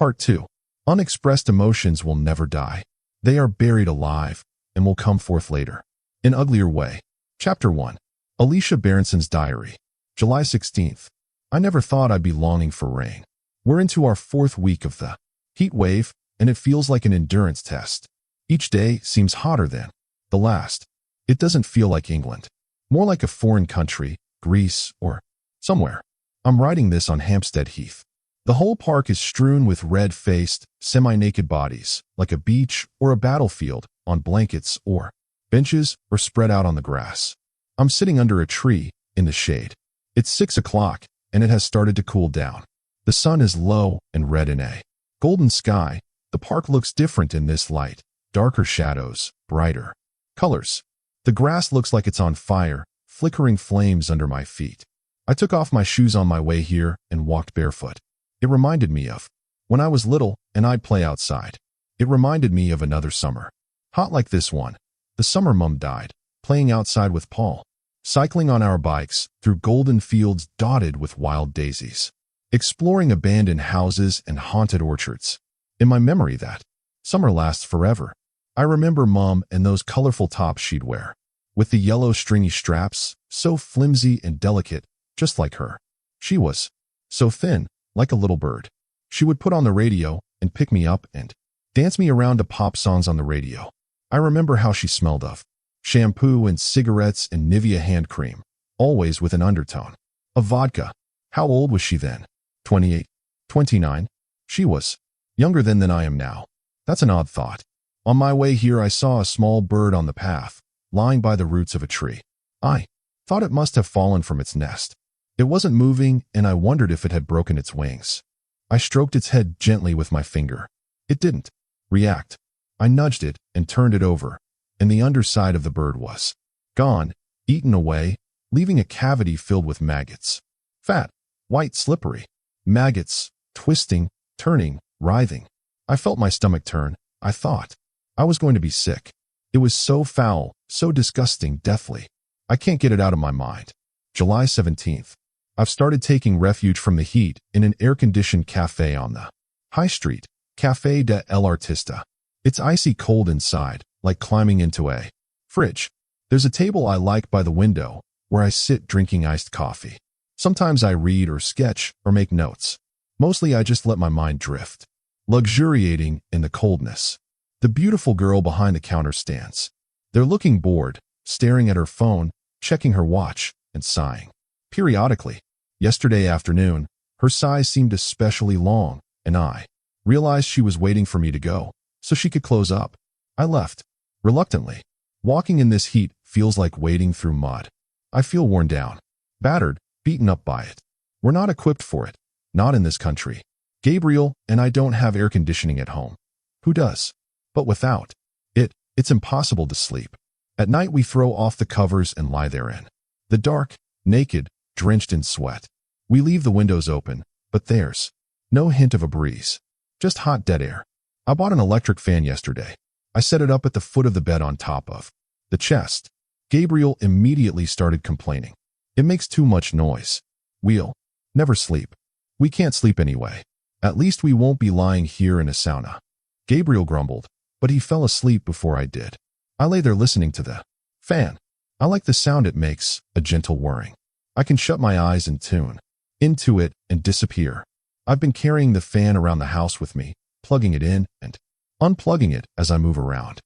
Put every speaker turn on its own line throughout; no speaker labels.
Part 2. Unexpressed emotions will never die. They are buried alive and will come forth later. In uglier way. Chapter 1. Alicia Berenson's diary. July 16th. I never thought I'd be longing for rain. We're into our 4th week of the heat wave, and it feels like an endurance test. Each day seems hotter than the last. It doesn't feel like England. More like a foreign country, Greece, or somewhere. I'm writing this on Hampstead Heath. The whole park is strewn with red-faced, semi-naked bodies, like a beach or a battlefield, on blankets or benches or spread out on the grass. I'm sitting under a tree, in the shade. It's 6 o'clock, and it has started to cool down. The sun is low and red in a golden sky. The park looks different in this light. Darker shadows, brighter colors. The grass looks like it's on fire, flickering flames under my feet. I took off my shoes on my way here and walked barefoot. It reminded me of when I was little and I'd play outside. It reminded me of another summer. Hot like this one. The summer Mum died, playing outside with Paul. Cycling on our bikes through golden fields dotted with wild daisies. Exploring abandoned houses and haunted orchards. In my memory that summer lasts forever. I remember Mum and those colorful tops she'd wear. With the yellow stringy straps, so flimsy and delicate, just like her. She was so thin, like a little bird. She would put on the radio and pick me up and dance me around to pop songs on the radio. I remember how she smelled of shampoo and cigarettes and Nivea hand cream, always with an undertone of vodka. How old was she then? 28? 29? She was younger then than I am now. That's an odd thought. On my way here I saw a small bird on the path, lying by the roots of a tree. I thought it must have fallen from its nest. It wasn't moving, and I wondered if it had broken its wings. I stroked its head gently with my finger. It didn't react. I nudged it and turned it over, and the underside of the bird was gone, eaten away, leaving a cavity filled with maggots. Fat, white, slippery. Maggots, twisting, turning, writhing. I felt my stomach turn. I thought I was going to be sick. It was so foul, so disgusting, deathly. I can't get it out of my mind. July 17th. I've started taking refuge from the heat in an air-conditioned cafe on the high street, Café de El Artista. It's icy cold inside, like climbing into a fridge. There's a table I like by the window, where I sit drinking iced coffee. Sometimes I read or sketch or make notes. Mostly I just let my mind drift, luxuriating in the coldness. The beautiful girl behind the counter stands. They're looking bored, staring at her phone, checking her watch, and sighing. Periodically. Yesterday afternoon, her sighs seemed especially long, and I realized she was waiting for me to go, so she could close up. I left, reluctantly. Walking in this heat feels like wading through mud. I feel worn down, battered, beaten up by it. We're not equipped for it, not in this country. Gabriel and I don't have air conditioning at home. Who does? But without it, it's impossible to sleep. At night we throw off the covers and lie therein. The dark, naked, drenched in sweat. We leave the windows open, but there's no hint of a breeze. Just hot dead air. I bought an electric fan yesterday. I set it up at the foot of the bed on top of the chest. Gabriel immediately started complaining. It makes too much noise. We'll never sleep. We can't sleep anyway. At least we won't be lying here in a sauna. Gabriel grumbled, but he fell asleep before I did. I lay there listening to the fan. I like the sound it makes, a gentle whirring. I can shut my eyes and tune into it and disappear. I've been carrying the fan around the house with me, plugging it in and unplugging it as I move around.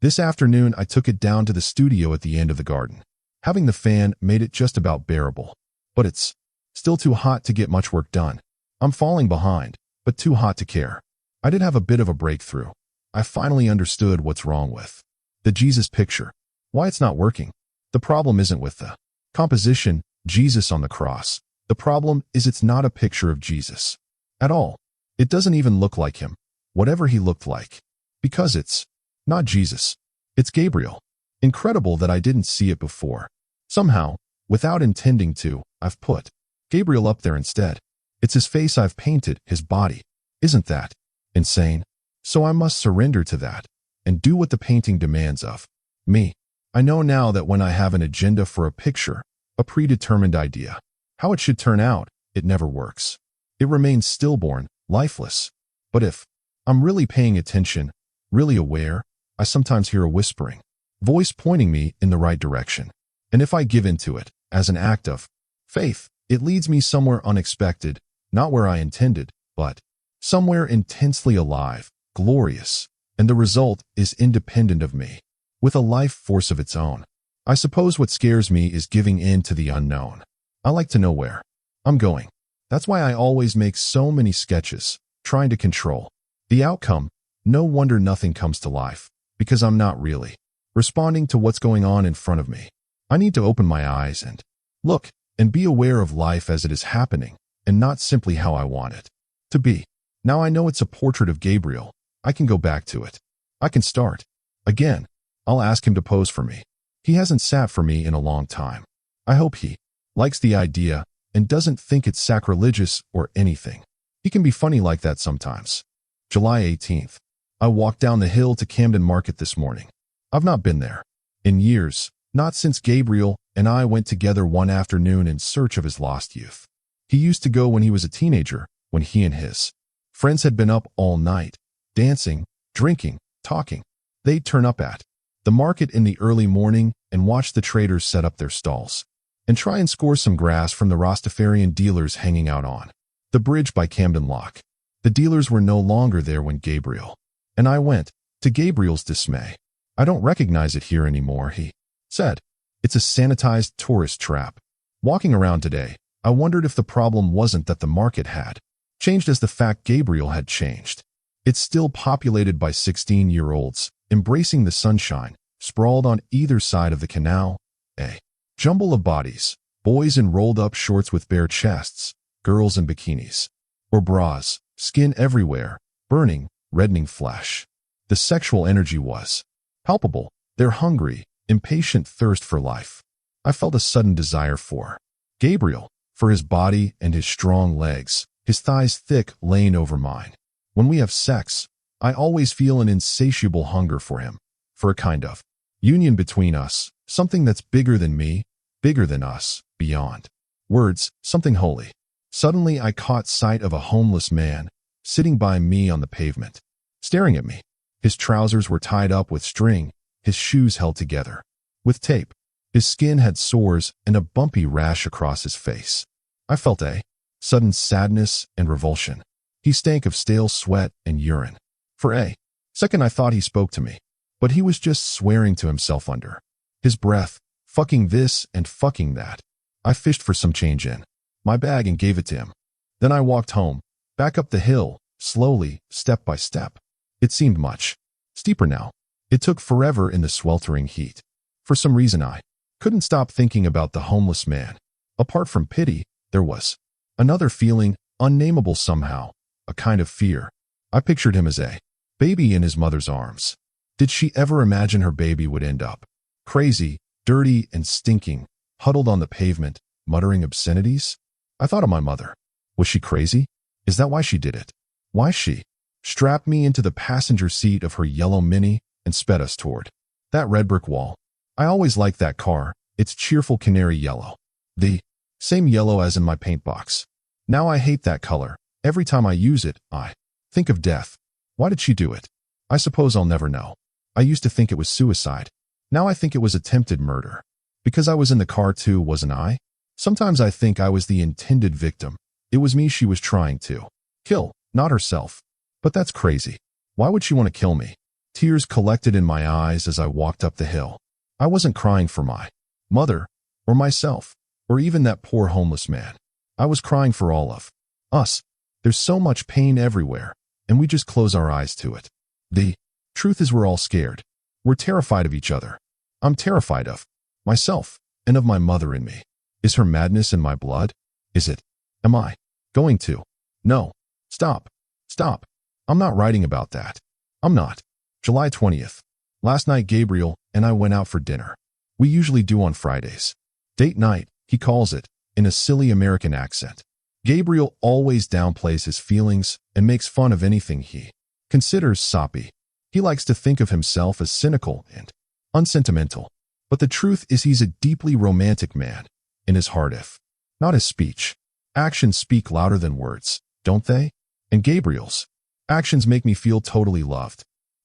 This afternoon I took it down to the studio at the end of the garden. Having the fan made it just about bearable. But it's still too hot to get much work done. I'm falling behind, but too hot to care. I did have a bit of a breakthrough. I finally understood what's wrong with the Jesus picture. Why it's not working. The problem isn't with the composition, Jesus on the cross. The problem is it's not a picture of Jesus at all. It doesn't even look like him, whatever he looked like. Because it's not Jesus. It's Gabriel. Incredible that I didn't see it before. Somehow, without intending to, I've put Gabriel up there instead. It's his face I've painted, his body. Isn't that insane? So I must surrender to that and do what the painting demands of me. I know now that when I have an agenda for a picture, a predetermined idea, how it should turn out, it never works. It remains stillborn, lifeless. But if I'm really paying attention, really aware, I sometimes hear a whispering voice pointing me in the right direction. And if I give into it, as an act of faith, it leads me somewhere unexpected, not where I intended, but somewhere intensely alive, glorious, and the result is independent of me, with a life force of its own. I suppose what scares me is giving in to the unknown. I like to know where I'm going. That's why I always make so many sketches, trying to control the outcome. No wonder nothing comes to life, because I'm not really responding to what's going on in front of me. I need to open my eyes and look and be aware of life as it is happening, and not simply how I want it to be. Now I know it's a portrait of Gabriel. I can go back to it. I can start again. I'll ask him to pose for me. He hasn't sat for me in a long time. I hope he likes the idea and doesn't think it's sacrilegious or anything. He can be funny like that sometimes. July 18th. I walked down the hill to Camden Market this morning. I've not been there in years, not since Gabriel and I went together one afternoon in search of his lost youth. He used to go when he was a teenager, when he and his friends had been up all night, dancing, drinking, talking. They'd turn up at the market in the early morning and watch the traders set up their stalls, and try and score some grass from the Rastafarian dealers hanging out on the bridge by Camden Lock. The dealers were no longer there when Gabriel and I went, to Gabriel's dismay. I don't recognize it here anymore, he said. It's a sanitized tourist trap. Walking around today, I wondered if the problem wasn't that the market had changed as the fact Gabriel had changed. It's still populated by 16-year-olds, embracing the sunshine, sprawled on either side of the canal, a jumble of bodies, boys in rolled-up shorts with bare chests, girls in bikinis or bras, skin everywhere, burning, reddening flesh. The sexual energy was palpable, their hungry, impatient thirst for life. I felt a sudden desire for Gabriel, for his body and his strong legs, his thighs thick laying over mine. When we have sex, I always feel an insatiable hunger for him, for a kind of union between us, something that's bigger than me, bigger than us, beyond words, something holy. Suddenly I caught sight of a homeless man, sitting by me on the pavement, staring at me. His trousers were tied up with string, his shoes held together with tape. His skin had sores and a bumpy rash across his face. I felt a sudden sadness and revulsion. He stank of stale sweat and urine. For a second I thought he spoke to me, but he was just swearing to himself under his breath, fucking this and fucking that. I fished for some change in my bag and gave it to him. Then I walked home, back up the hill, slowly, step by step. It seemed much steeper now. It took forever in the sweltering heat. For some reason I couldn't stop thinking about the homeless man. Apart from pity, there was another feeling, unnameable somehow, a kind of fear. I pictured him as a baby in his mother's arms. Did she ever imagine her baby would end up crazy, dirty, and stinking, huddled on the pavement, muttering obscenities? I thought of my mother. Was she crazy? Is that why she did it? Why she strapped me into the passenger seat of her yellow Mini and sped us toward that red brick wall? I always liked that car, its cheerful canary yellow. The same yellow as in my paint box. Now I hate that color. Every time I use it, I think of death. Why did she do it? I suppose I'll never know. I used to think it was suicide. Now I think it was attempted murder. Because I was in the car too, wasn't I? Sometimes I think I was the intended victim. It was me she was trying to kill, not herself. But that's crazy. Why would she want to kill me? Tears collected in my eyes as I walked up the hill. I wasn't crying for my mother, or myself, or even that poor homeless man. I was crying for all of us. There's so much pain everywhere, and we just close our eyes to it. The truth is we're all scared. We're terrified of each other. I'm terrified of myself, and of my mother in me. Is her madness in my blood? Is it? Am I going to? No. Stop. Stop. I'm not writing about that. I'm not. July 20th. Last night Gabriel and I went out for dinner. We usually do on Fridays. Date night, he calls it, in a silly American accent. Gabriel always downplays his feelings and makes fun of anything he considers soppy. He likes to think of himself as cynical and unsentimental. But the truth is he's a deeply romantic man, in his heart if not his speech. Actions speak louder than words, don't they? And Gabriel's Actions make me feel totally loved.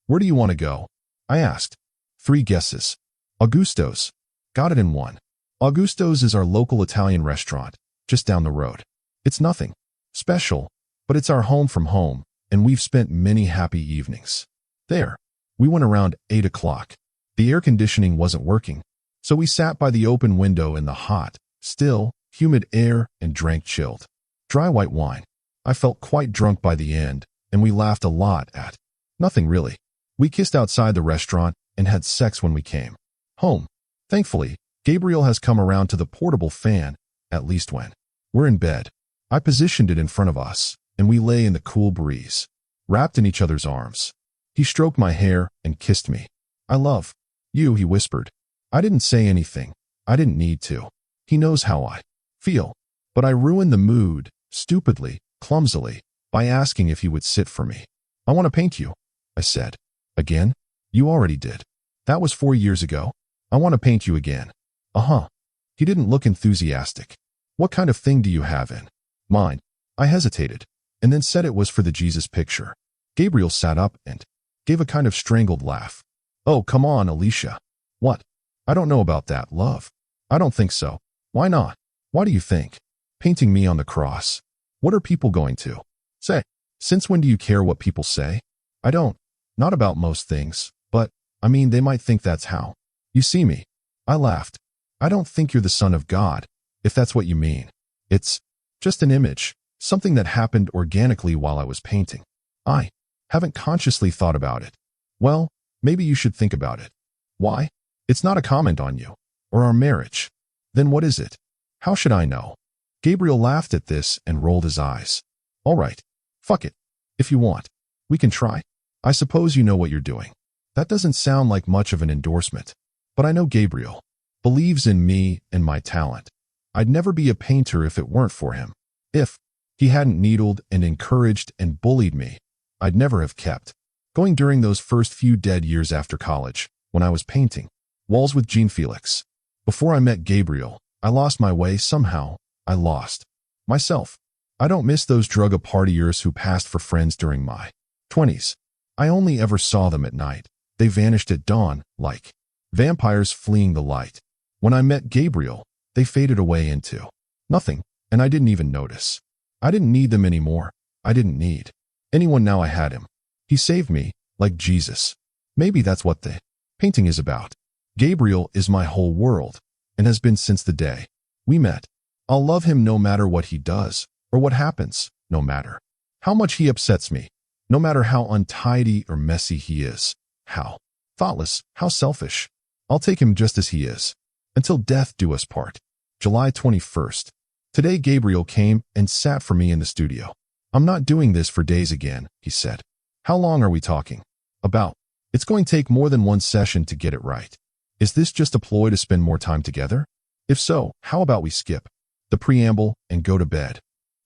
Where do you want to go? I asked. 3 guesses. Augusto's. Got it in one. Augusto's is our local Italian restaurant, just down the road. It's nothing special, but it's our home from home, and we've spent many happy evenings there. We went around 8 o'clock. The air conditioning wasn't working, so we sat by the open window in the hot, still, humid air and drank chilled, dry white wine. I felt quite drunk by the end, and we laughed a lot at nothing really. We kissed outside the restaurant and had sex when we came home. Thankfully, Gabriel has come around to the portable fan, at least when we're in bed. I positioned it in front of us, and we lay in the cool breeze, wrapped in each other's arms. He stroked my hair and kissed me. I love you, he whispered. I didn't say anything. I didn't need to. He knows how I feel. But I ruined the mood, stupidly, clumsily, by asking if he would sit for me. I want to paint you, I said. Again? You already did. That was 4 years ago. I want to paint you again. Uh-huh. He didn't look enthusiastic. What kind of thing do you have in mind? I hesitated, and then said it was for the Jesus picture. Gabriel sat up and gave a kind of strangled laugh. Oh, come on, Alicia. What? I don't know about that, love. I don't think so. Why not? Why do you think? Painting me on the cross. What are people going to say? Since when do you care what people say? I don't. Not about most things, but, I mean, they might think that's how you see me. I laughed. I don't think you're the Son of God, if that's what you mean. It's just an image, something that happened organically while I was painting. I haven't consciously thought about it. Well, maybe you should think about it. Why? It's not a comment on you, or our marriage. Then what is it? How should I know? Gabriel laughed at this and rolled his eyes. All right. Fuck it. If you want, we can try. I suppose you know what you're doing. That doesn't sound like much of an endorsement, but I know Gabriel believes in me and my talent. I'd never be a painter if it weren't for him. If he hadn't needled and encouraged and bullied me, I'd never have kept going during those first few dead years after college, when I was painting walls with Jean Felix. Before I met Gabriel, I lost my way somehow. I lost myself. I don't miss those drug-a-partiers who passed for friends during my 20s. I only ever saw them at night. They vanished at dawn, like vampires fleeing the light. When I met Gabriel, they faded away into nothing, and I didn't even notice. I didn't need them anymore. I didn't need anyone now I had him. He saved me, like Jesus. Maybe that's what the painting is about. Gabriel is my whole world, and has been since the day we met. I'll love him no matter what he does, or what happens, no matter how much he upsets me, no matter how untidy or messy he is, how thoughtless, how selfish. I'll take him just as he is, until death do us part. July 21st. Today Gabriel came and sat for me in the studio. I'm not doing this for days again, he said. How long are we talking about? It's going to take more than one session to get it right. Is this just a ploy to spend more time together? If so, how about we skip the preamble and go to bed?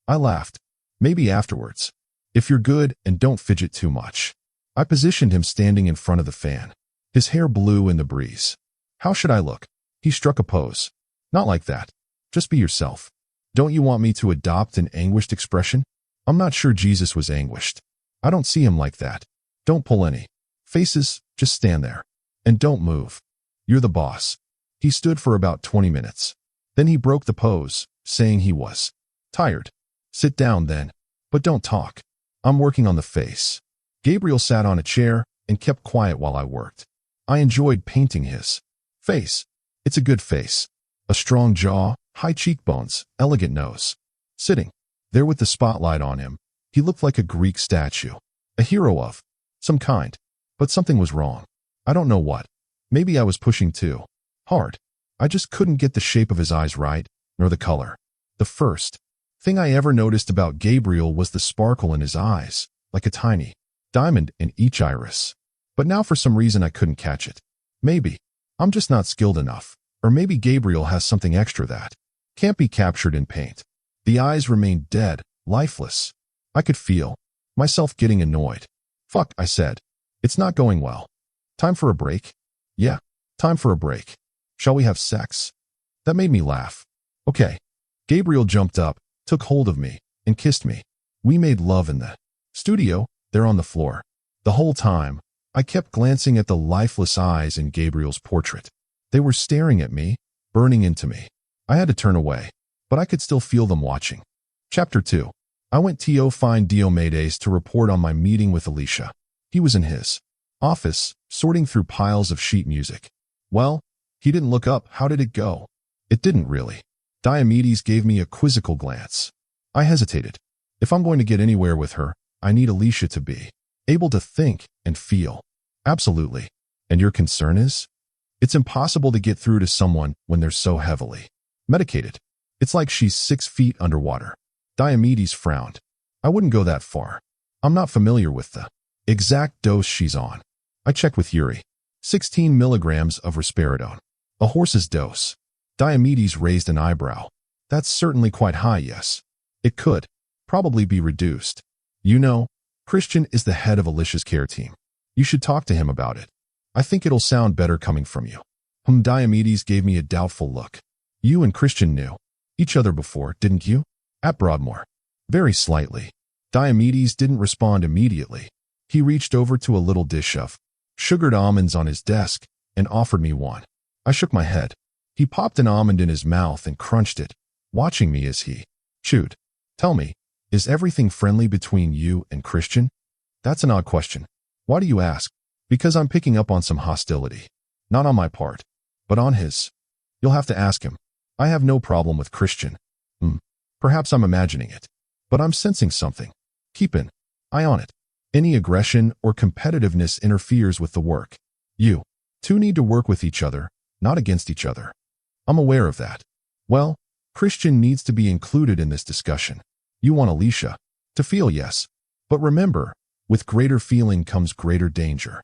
I laughed. Maybe afterwards. If you're good and don't fidget too much. I positioned him standing in front of the fan. His hair blew in the breeze. How should I look? He struck a pose. Not like that. Just be yourself. Don't you want me to adopt an anguished expression? I'm not sure Jesus was anguished. I don't see him like that. Don't pull any faces, just stand there. And don't move. You're the boss. He stood for about 20 minutes. Then he broke the pose, saying he was tired. Sit down then, but don't talk. I'm working on the face. Gabriel sat on a chair and kept quiet while I worked. I enjoyed painting his face. It's a good face. A strong jaw, high cheekbones, elegant nose. Sitting there with the spotlight on him, he looked like a Greek statue. A hero of some kind. But something was wrong. I don't know what. Maybe I was pushing too hard. I just couldn't get the shape of his eyes right, nor the color. The first thing I ever noticed about Gabriel was the sparkle in his eyes, like a tiny diamond in each iris. But now for some reason I couldn't catch it. Maybe I'm just not skilled enough, or maybe Gabriel has something extra that can't be captured in paint. The eyes remained dead, lifeless. I could feel myself getting annoyed. Fuck, I said. It's not going well. Time for a break? Yeah, time for a break. Shall we have sex? That made me laugh. Okay. Gabriel jumped up, took hold of me, and kissed me. We made love in the studio, They're on the floor. The whole time, I kept glancing at the lifeless eyes in Gabriel's portrait. They were staring at me, burning into me. I had to turn away, but I could still feel them watching. Chapter 2. I went to find Diomedes to report on my meeting with Alicia. He was in his office, sorting through piles of sheet music. Well, he didn't look up. How did it go? It didn't really. Diomedes gave me a quizzical glance. I hesitated. If I'm going to get anywhere with her, I need Alicia to be able to think and feel. Absolutely. And your concern is? It's impossible to get through to someone when they're so heavily medicated. It's like she's 6 feet underwater. Diomedes frowned. I wouldn't go that far. I'm not familiar with the exact dose she's on. I checked with Yuri. 16 milligrams of risperidone. A horse's dose. Diomedes raised an eyebrow. That's certainly quite high, yes. It could probably be reduced. You know, Christian is the head of Alicia's care team. You should talk to him about it. I think it'll sound better coming from you. Diomedes gave me a doubtful look. You and Christian knew each other before, didn't you? At Broadmoor. Very slightly. Diomedes didn't respond immediately. He reached over to a little dish of sugared almonds on his desk and offered me one. I shook my head. He popped an almond in his mouth and crunched it, watching me as he chewed. Tell me, is everything friendly between you and Christian? That's an odd question. Why do you ask? Because I'm picking up on some hostility. Not on my part, but on his. You'll have to ask him. I have no problem with Christian. Perhaps I'm imagining it, but I'm sensing something. Keep an eye on it. Any aggression or competitiveness interferes with the work. You two need to work with each other, not against each other. I'm aware of that. Well, Christian needs to be included in this discussion. You want Alicia to feel yes. But remember, with greater feeling comes greater danger.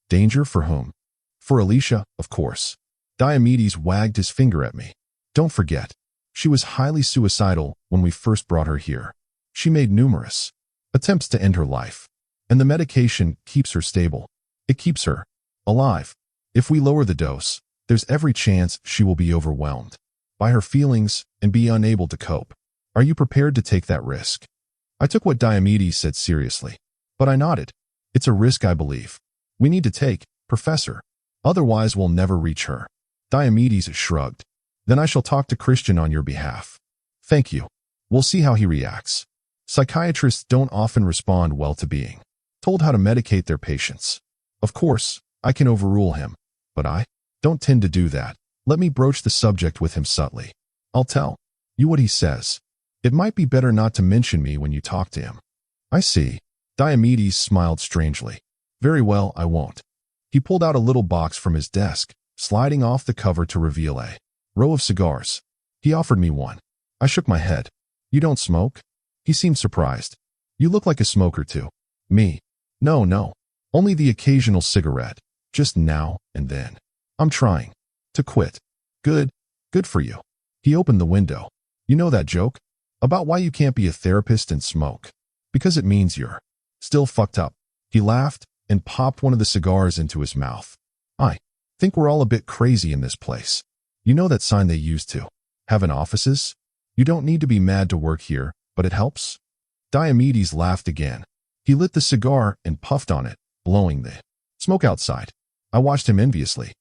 Danger for whom? For Alicia, of course. Diomedes wagged his finger at me. Don't forget, she was highly suicidal when we first brought her here. She made numerous attempts to end her life. And the medication keeps her stable. It keeps her alive. If we lower the dose, there's every chance she will be overwhelmed by her feelings and be unable to cope. Are you prepared to take that risk? I took what Diomedes said seriously, but I nodded. It's a risk I believe we need to take, Professor. Otherwise we'll never reach her. Diomedes shrugged. Then I shall talk to Christian on your behalf. Thank you. We'll see how he reacts. Psychiatrists don't often respond well to being told how to medicate their patients. Of course, I can overrule him, but I don't tend to do that. Let me broach the subject with him subtly. I'll tell you what he says. It might be better not to mention me when you talk to him. I see. Diomedes smiled strangely. Very well, I won't. He pulled out a little box from his desk, sliding off the cover to reveal a row of cigars. He offered me one. I shook my head. You don't smoke? He seemed surprised. You look like a smoker too. Me? No. Only the occasional cigarette, just now and then. I'm trying to quit. Good for you. He opened the window. You know that joke? About why you can't be a therapist and smoke. Because it means you're still fucked up. He laughed and popped one of the cigars into his mouth. I think we're all a bit crazy in this place. You know that sign they used to have in offices? You don't need to be mad to work here, but it helps? Diomedes laughed again. He lit the cigar and puffed on it, blowing the smoke outside. I watched him enviously.